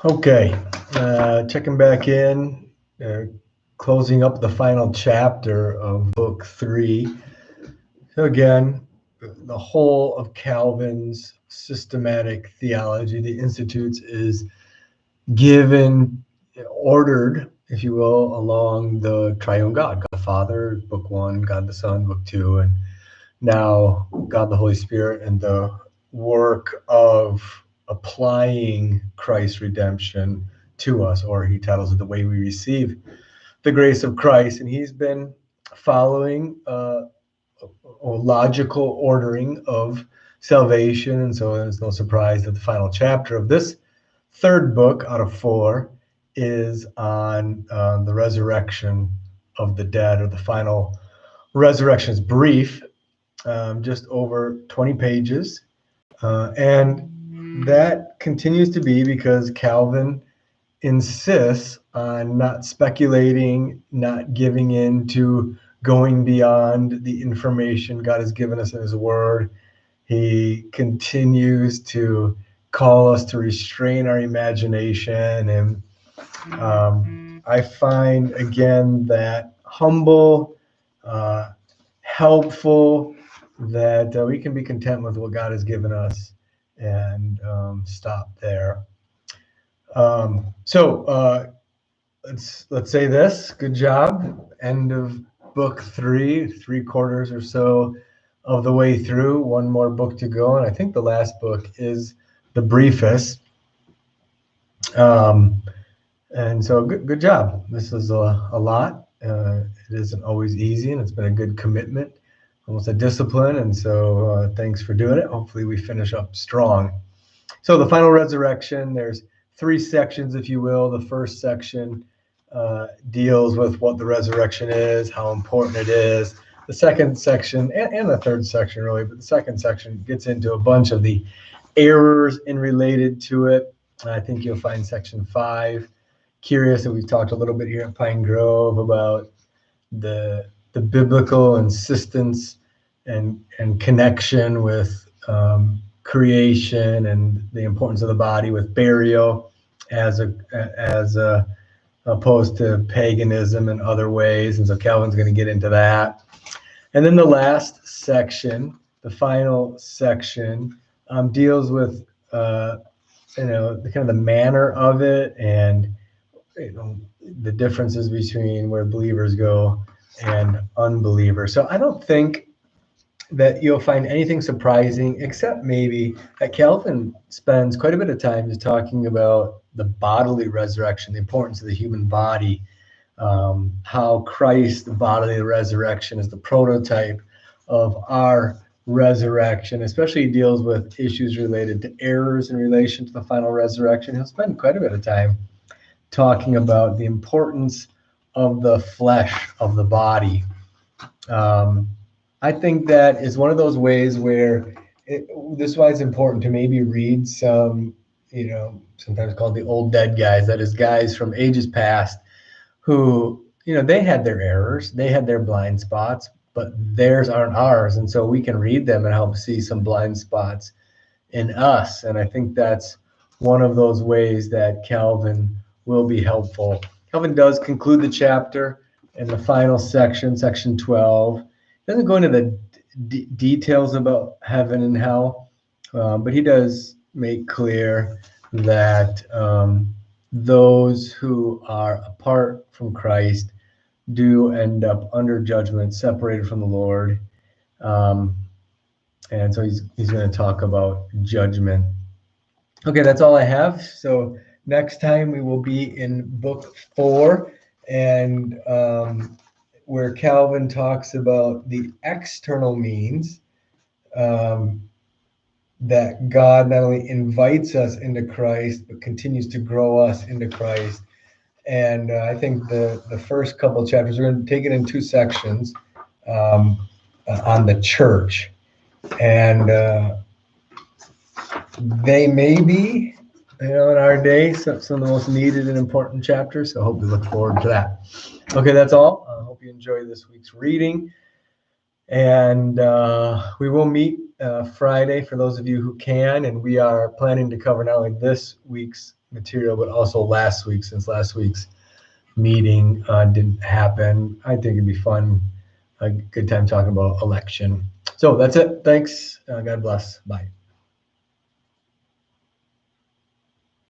Okay, checking back in, closing up the final chapter of book 3. So again, the whole of Calvin's systematic theology, the Institutes, is given, ordered, if you will, along the triune God the Father, book 1, God the Son, book 2, and now God the Holy Spirit, and the work of applying Christ's redemption to us, or he titles it The Way We Receive the Grace of Christ. And he's been following a logical ordering of salvation. And so it's no surprise that the final chapter of this third book out of 4 is on the resurrection of the dead, or the final resurrection. Is brief, just over 20 pages. And that continues to be because Calvin insists on not speculating, not giving in to going beyond the information God has given us in his word. He continues to call us to restrain our imagination. And I find, again, that humble, helpful, that we can be content with what God has given us and stop there. So let's say this. Good job. End of book 3, 3/4 or so of the way through. One more book to go, and I think the last book is the briefest. And so good job. This is a lot. It isn't always easy, and it's been a good commitment, almost a discipline. And so thanks for doing it. Hopefully we finish up strong. So the final resurrection, there's 3 sections, if you will. The first section deals with what the resurrection is, how important it is. The second section, and the third section really, but the second section gets into a bunch of the errors in related to it. I think you'll find section 5 curious, and we've talked a little bit here at Pine Grove about the biblical insistence and connection with creation and the importance of the body with burial as opposed to paganism and other ways. And so Calvin's going to get into that. And then the last section, the final section, deals with the kind of the manner of it, and the differences between where believers go and unbelievers. So I don't think that you'll find anything surprising, except maybe that Calvin spends quite a bit of time just talking about the bodily resurrection, the importance of the human body, how Christ's bodily resurrection is the prototype of our resurrection. Especially he deals with issues related to errors in relation to the final resurrection. He'll spend quite a bit of time talking about the importance of the flesh of the body. I think that is one of those ways where this is why it's important to maybe read some, sometimes called the old dead guys. That is, guys from ages past who, they had their errors, they had their blind spots, but theirs aren't ours. And so we can read them and help see some blind spots in us. And I think that's one of those ways that Calvin will be helpful. Calvin does conclude the chapter in the final section, section 12. He doesn't go into the details about heaven and hell, but he does make clear that those who are apart from Christ do end up under judgment, separated from the Lord. And so he's going to talk about judgment. Okay, that's all I have. So next time we will be in book 4, and where Calvin talks about the external means that God not only invites us into Christ, but continues to grow us into Christ. And I think the first couple of chapters, we're going to take it in 2 sections on the church. And they may be, in our day, some of the most needed and important chapters. So I hope we look forward to that. Okay, that's all. I hope you enjoy this week's reading. And we will meet Friday for those of you who can. And we are planning to cover not only this week's material, but also last week, since last week's meeting didn't happen. I think it'd be fun, a good time talking about election. So that's it. Thanks. God bless. Bye.